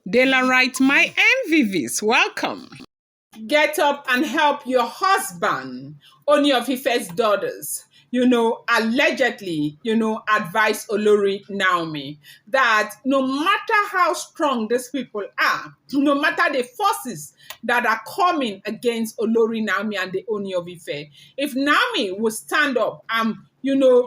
Daylight, my MVVs, welcome. Get up and help your husband, Ooni of Ife's daughters, allegedly, advise Olori Naomi that no matter how strong these people are, no matter the forces that are coming against Olori Naomi and the Ooni of Ife, if Naomi will stand up and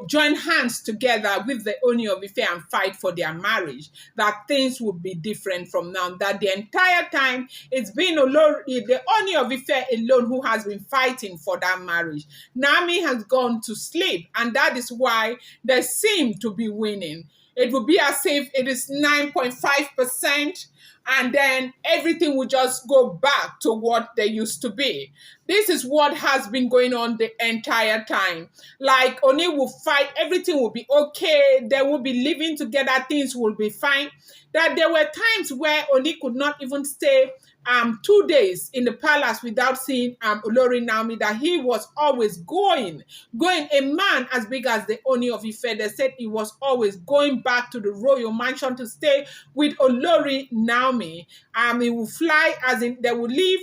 join hands together with the Ooni of Ife and fight for their marriage, that things will be different from now. That the entire time it's been the Ooni of Ife alone who has been fighting for that marriage. Naomi has gone to sleep, and that is why they seem to be winning. It will be as if it is 9.5%, and then everything will just go back to what they used to be. This is what has been going on the entire time. Like, Oni will fight, everything will be okay, they will be living together, things will be fine. That there were times where Oni could not even stay 2 days in the palace without seeing Olori Naomi, that he was always going. A man as big as the Ooni of Ife, they said he was always going back to the royal mansion to stay with Olori Naomi. He will fly, as in they will leave,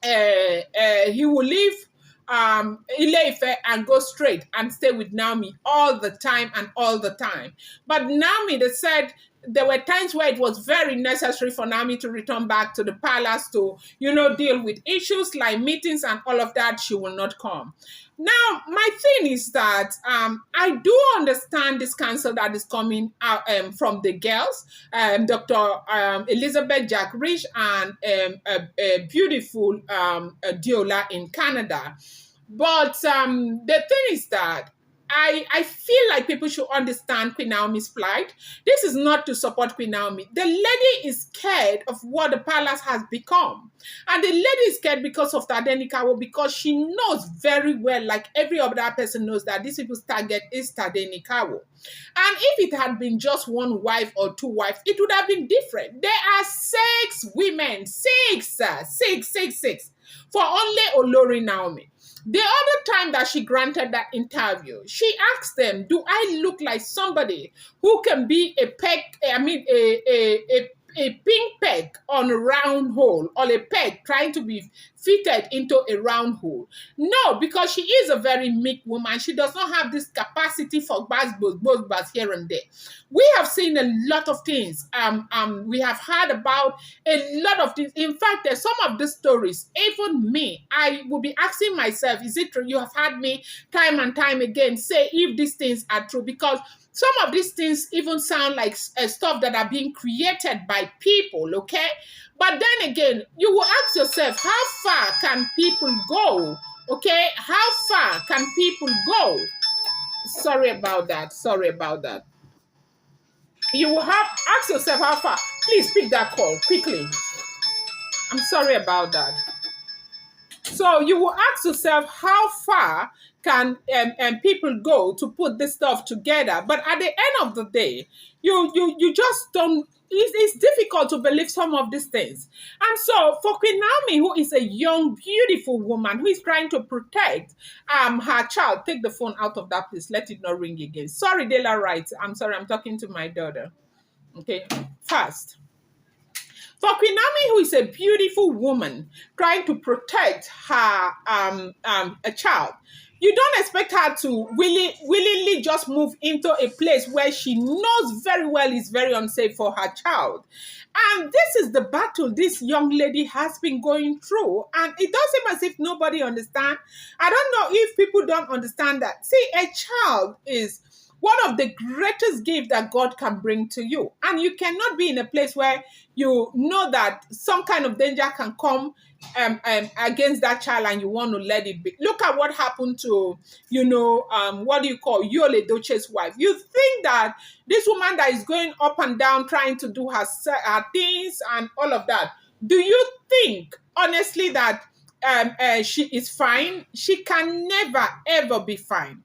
he will leave Ile-Ife and go straight and stay with Naomi all the time and all the time. But Naomi, they said, there were times where it was very necessary for Naomi to return back to the palace to, deal with issues like meetings and all of that. She will not come. Now, my thing is that I do understand this counsel that is coming out from the girls, Dr. Elizabeth Jack Rich and a beautiful Diola in Canada. But the thing is that I feel like people should understand Queen Naomi's plight. This is not to support Queen Naomi. The lady is scared of what the palace has become. And the lady is scared because of Tadenikawo, because she knows very well, like every other person knows, that these people's target is Tadenikawo. And if it had been just one wife or two wives, it would have been different. There are 6 women, six, for only Olori Naomi. The other time that she granted that interview, she asked them, do I look like somebody who can be a pink peg on a round hole, or a peg trying to be fitted into a round hole? No, because she is a very meek woman. She does not have this capacity for buzz here and there. We have seen a lot of things. We have heard about a lot of things. In fact, there's some of the stories, even me, I will be asking myself, is it true? You have heard me time and time again say if these things are true, because some of these things even sound like stuff that are being created by people, okay? But then again, you will ask yourself, how far can people go, okay? How far can people go? Sorry about that. You will ask yourself how far. Please pick that call quickly. I'm sorry about that. So you will ask yourself, how far can people go to put this stuff together? But at the end of the day, you just don't. It's difficult to believe some of these things. And so for Queen Naomi, who is a young, beautiful woman who is trying to protect her child, take the phone out of that, please. Let it not ring again. Sorry, Dela Wright. I'm sorry. I'm talking to my daughter. Okay, fast. For Queen Naomi, who is a beautiful woman trying to protect her a child, you don't expect her to willingly just move into a place where she knows very well is very unsafe for her child. And this is the battle this young lady has been going through. And it does seem as if nobody understands. I don't know if people don't understand that. See, a child is one of the greatest gifts that God can bring to you. And you cannot be in a place where you know that some kind of danger can come against that child and you want to let it be. Look at what happened to, what do you call Yul Edochie's wife. You think that this woman that is going up and down trying to do her things and all of that, do you think, honestly, that she is fine? She can never, ever be fine.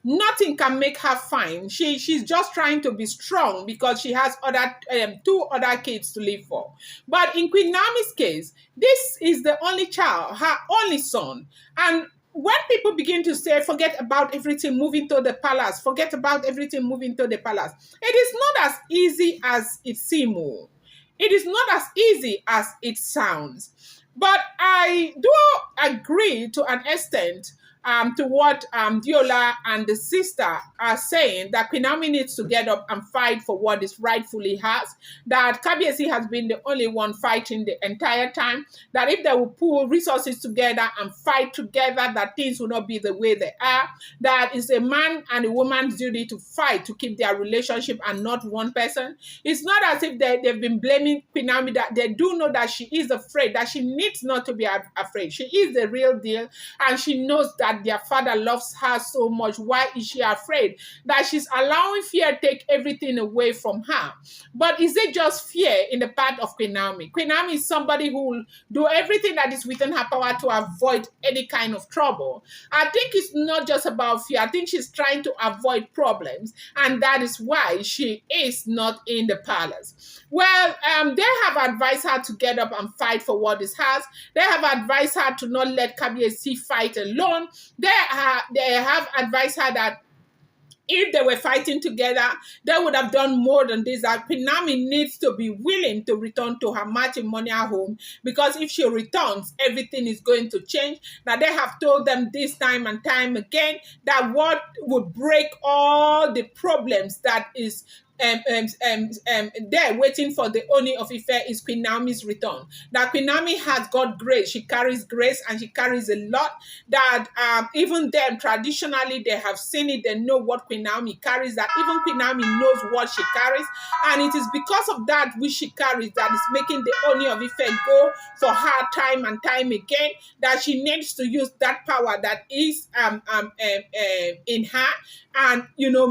Nothing can make her fine. She's just trying to be strong because she has 2 other kids to live for. But in Queen Naomi's case, this is the only child, her only son. And when people begin to say, forget about everything, moving to the palace, forget about everything, moving to the palace, it is not as easy as it seems. It is not as easy as it sounds. But I do agree to an extent to what Diola and the sister are saying, that Queen Naomi needs to get up and fight for what is rightfully hers, that Kabiesi has been the only one fighting the entire time, that if they will pull resources together and fight together, that things will not be the way they are, that it's a man and a woman's duty to fight to keep their relationship and not one person. It's not as if they've been blaming Queen Naomi, that they do know that she is afraid, that she needs not to be afraid. She is the real deal, and she knows that their father loves her so much. Why is she afraid? That she's allowing fear take everything away from her. But is it just fear in the part of Queen Naomi? Queen Naomi is somebody who will do everything that is within her power to avoid any kind of trouble. I think it's not just about fear. I think she's trying to avoid problems, and that is why she is not in the palace. Well, they have advised her to get up and fight for what is hers. They have advised her to not let Kabiesi fight alone. They have advised her that if they were fighting together, they would have done more than this. That Queen Naomi needs to be willing to return to her matrimonial home, because if she returns, everything is going to change. Now, they have told them this time and time again that what would break all the problems that is there waiting for the Ooni of Ife is Queen Naomi's return. That Queen Naomi has got grace. She carries grace, and she carries a lot. That even them, traditionally, they have seen it. They know what Queen Naomi carries. That even Queen Naomi knows what she carries. And it is because of that which she carries that is making the Ooni of Ife go for her time and time again. That she needs to use that power that is in her, and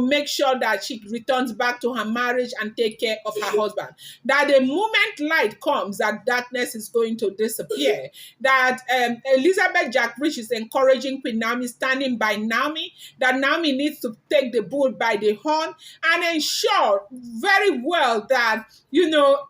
make sure that she returns back to her marriage and take care of her husband. That the moment light comes, that darkness is going to disappear. That Elizabeth Jack Rich is encouraging Queen Naomi, standing by Naomi, that Naomi needs to take the bull by the horn and ensure very well that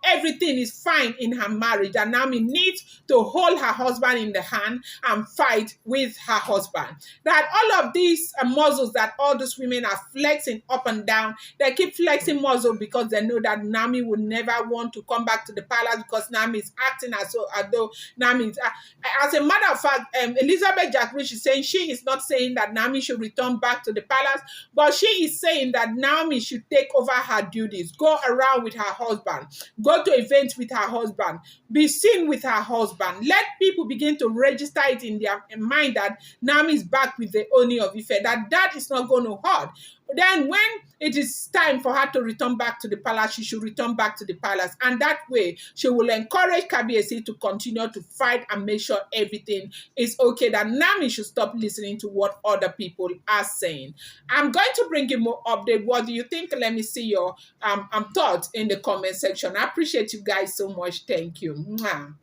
everything is fine in her marriage. That Naomi needs to hold her husband in the hand and fight with her husband. That all of these muscles that all these women are flexing up and down, they keep flexing muscle because they know that Naomi will never want to come back to the palace, because Naomi is acting as though Naomi is. As a matter of fact, Elizabeth Jack Rich is saying she is not saying that Naomi should return back to the palace, but she is saying that Naomi should take over her duties, go around with her husband, go to events with her husband, be seen with her husband. Let people begin to register it in their mind that Naomi is back with the Ooni of Ife, that is not going to hurt. Then when it is time for her to return back to the palace, she should return back to the palace. And that way, she will encourage Kabiesi to continue to fight and make sure everything is okay. That Naomi should stop listening to what other people are saying. I'm going to bring you more update. What do you think? Let me see your thoughts in the comment section. I appreciate you guys so much. Thank you. Mwah.